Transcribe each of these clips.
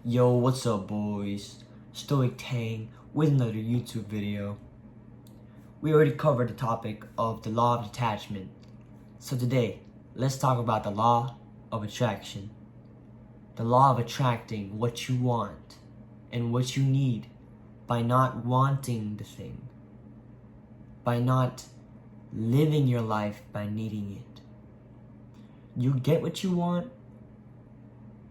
Yo, what's up boys? Stoic Tang with another YouTube video. We already covered the topic of the law of attachment. So today, let's talk about the law of attraction. The law of attracting what you want and what you need by not wanting the thing. By not living your life by needing it. You get what you want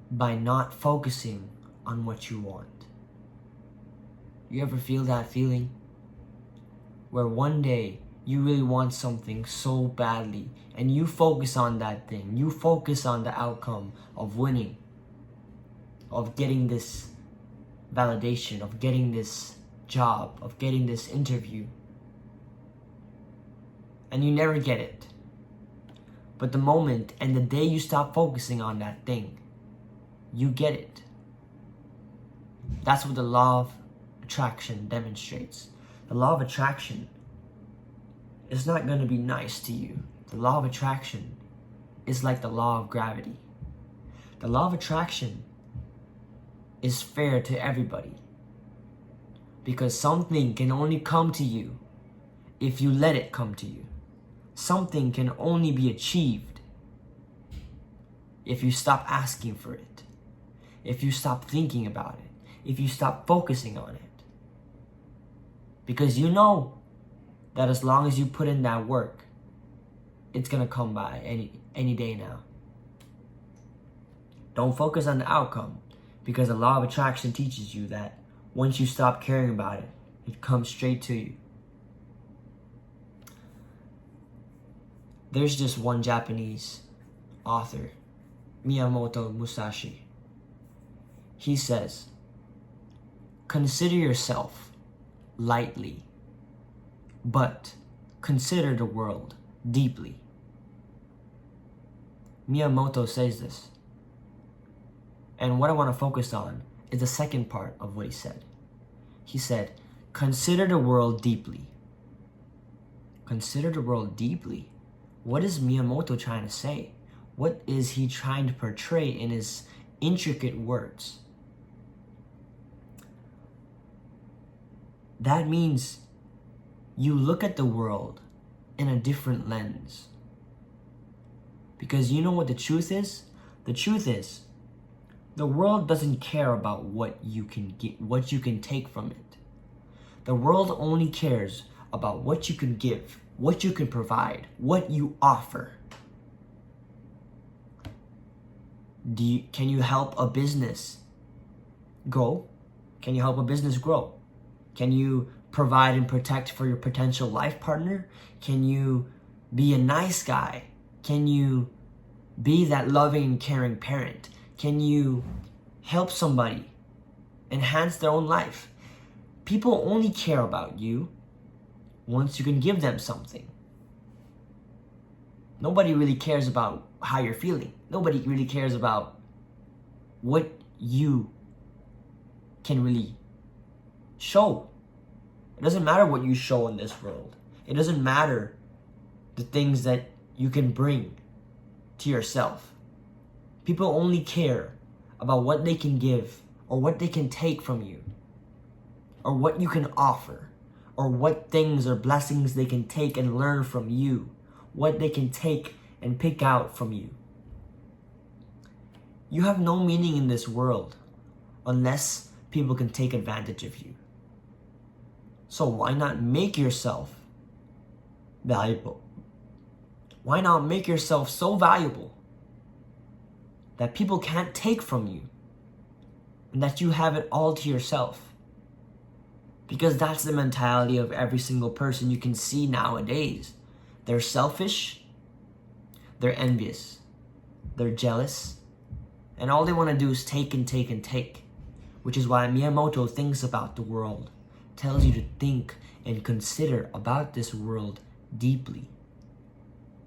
by not focusing on what you want. You ever feel that feeling? Where one day you really want something so badly and you focus on that thing. You focus on the outcome of winning, of getting this validation, of getting this job, of getting this interview. And you never get it. But the moment and the day you stop focusing on that thing, you get it. That's what the law of attraction demonstrates. The law of attraction is not going to be nice to you. The law of attraction is like the law of gravity. The law of attraction is fair to everybody. Because something can only come to you if you let it come to you. Something can only be achieved if you stop asking for it. If you stop thinking about it. If you stop focusing on it. Because you know that as long as you put in that work, it's gonna come by any day now. Don't focus on the outcome, because the law of attraction teaches you that once you stop caring about it, it comes straight to you. There's just one Japanese author, Miyamoto Musashi. He says, consider yourself lightly, but consider the world deeply. Miyamoto says this. And what I want to focus on is the second part of what he said. He said, consider the world deeply. Consider the world deeply. What is Miyamoto trying to say? What is he trying to portray in his intricate words? That means you look at the world in a different lens. Because you know what the truth is? The truth is, the world doesn't care about what you can get, what you can take from it. The world only cares about what you can give, what you can provide, what you offer. Can you help a business grow? Can you help a business grow? Can you provide and protect for your potential life partner? Can you be a nice guy? Can you be that loving and caring parent? Can you help somebody enhance their own life? People only care about you once you can give them something. Nobody really cares about how you're feeling. Nobody really cares about what you can really show. It doesn't matter what you show in this world. It doesn't matter the things that you can bring to yourself. People only care about what they can give or what they can take from you or what you can offer or what things or blessings they can take and learn from you, what they can take and pick out from you. You have no meaning in this world unless people can take advantage of you. So why not make yourself valuable? Why not make yourself so valuable that people can't take from you and that you have it all to yourself? Because that's the mentality of every single person you can see nowadays. They're selfish, they're envious, they're jealous, and all they want to do is take and take and take. Which is why Miyamoto thinks about the world, tells you to think and consider about this world deeply.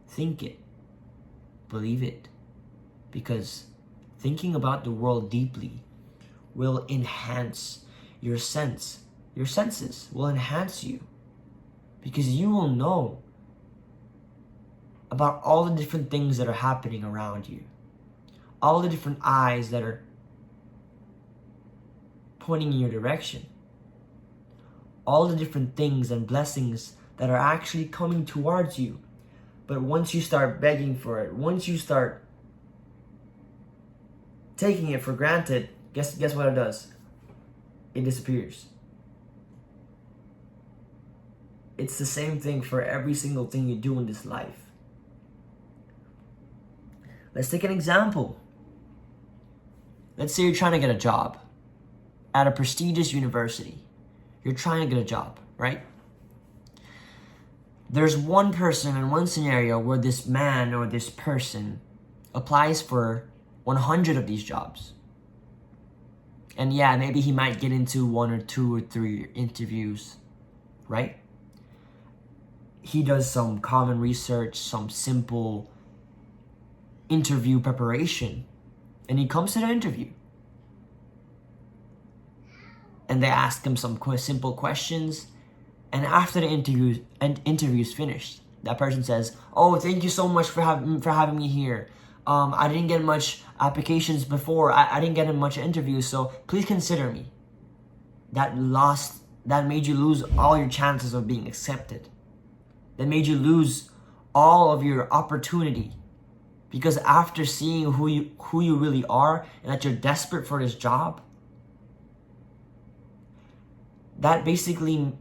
Think it, believe it, because thinking about the world deeply will enhance your senses will enhance you, because you will know about all the different things that are happening around you, all the different eyes that are pointing in your direction. All the different things and blessings that are actually coming towards you. But once you start begging for it, once you start taking it for granted, guess what it does? It disappears. It's the same thing for every single thing you do in this life. Let's take an example. Let's say you're trying to get a job at a prestigious university. You're trying to get a job, right? There's one person in one scenario where this man or this person applies for 100 of these jobs. And yeah, maybe he might get into 1 or 2 or 3 interviews, right? He does some common research, some simple interview preparation, and he comes to the interview. And they ask him some simple questions, and after the interview's finished, that person says, "Oh, thank you so much for having me here. I didn't get much applications before. I didn't get in much interviews, so please consider me." That made you lose all your chances of being accepted. That made you lose all of your opportunity. Because after seeing who you really are and that you're desperate for this job, that basically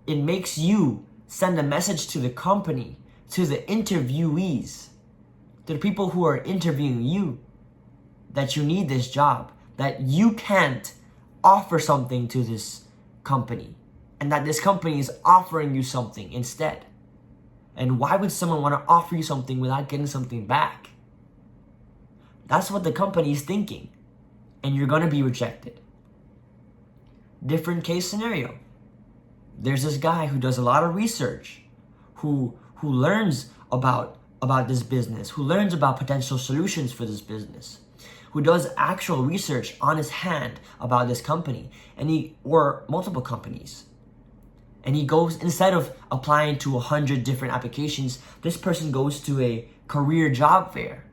it makes you send a message to the company, to the interviewees, to the people who are interviewing you, that you need this job, that you can't offer something to this company, and that this company is offering you something instead. And why would someone want to offer you something without getting something back? That's what the company is thinking, and you're going to be rejected. Different case scenario. There's this guy who does a lot of research, who learns about this business, who learns about potential solutions for this business, who does actual research on his hand about this company or multiple companies. And he goes, instead of applying to 100 different applications, this person goes to a career job fair.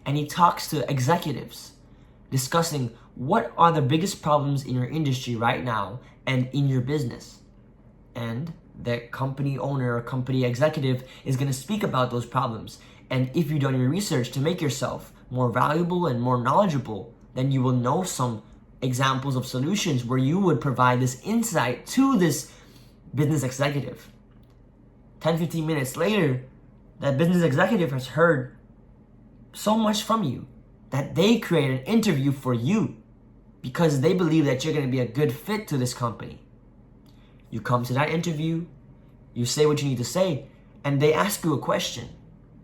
And he talks to executives discussing what are the biggest problems in your industry right now and in your business. And the company owner or company executive is going to speak about those problems. And if you've done your research to make yourself more valuable and more knowledgeable, then you will know some examples of solutions where you would provide this insight to this business executive. 10-15 minutes later, that business executive has heard so much from you that they create an interview for you because they believe that you're going to be a good fit to this company. You come to that interview, you say what you need to say, and they ask you a question.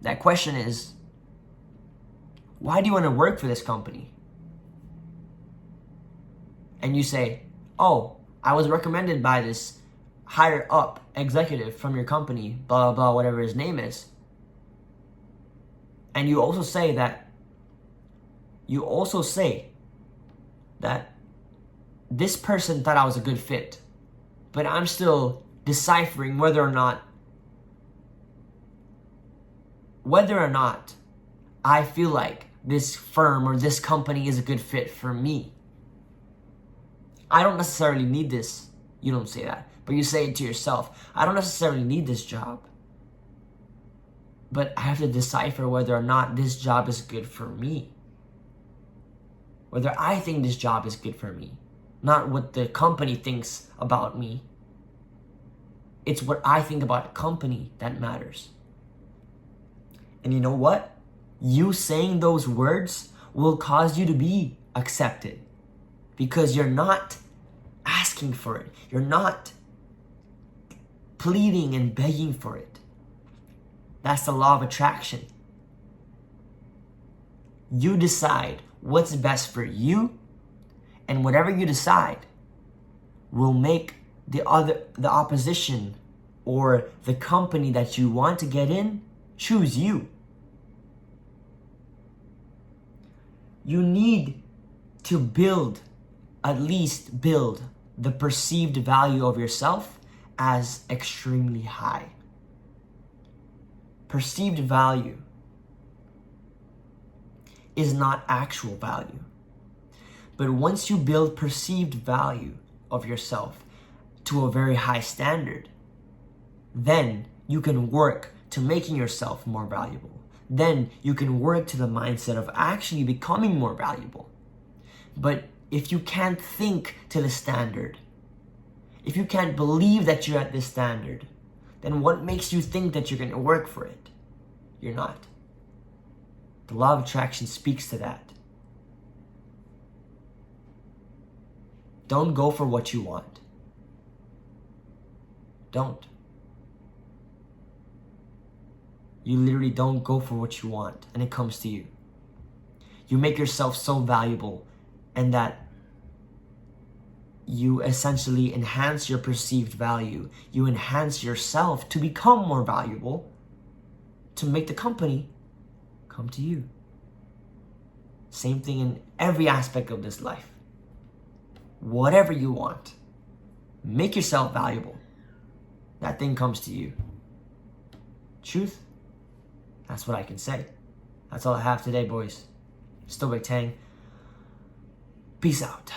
That question is, why do you want to work for this company? And you say, "Oh, I was recommended by this higher up executive from your company, blah, blah, blah, whatever his name is." And you also say that this person thought I was a good fit, but I'm still deciphering whether or not I feel like this firm or this company is a good fit for me. I don't necessarily need this. You don't say that, but you say it to yourself. I don't necessarily need this job, but I have to decipher whether or not this job is good for me. Whether I think this job is good for me, not what the company thinks about me. It's what I think about the company that matters. And you know what? You saying those words will cause you to be accepted because you're not asking for it. You're not pleading and begging for it. That's the law of attraction. You decide what's best for you, and whatever you decide will make the opposition or the company that you want to get in choose you. You need to at least build the perceived value of yourself as extremely high. Perceived value is not actual value. But once you build perceived value of yourself to a very high standard, then you can work to making yourself more valuable. Then you can work to the mindset of actually becoming more valuable. But if you can't think to the standard, if you can't believe that you're at this standard, then what makes you think that you're going to work for it? You're not. The law of attraction speaks to that. Don't go for what you want. Don't. You literally don't go for what you want and it comes to you. You make yourself so valuable and that you essentially enhance your perceived value. You enhance yourself to become more valuable, to make the company come to you. Same thing in every aspect of this life. Whatever you want, make yourself valuable. That thing comes to you. Truth? That's what I can say. That's all I have today, boys. Still Big Tang. Peace out.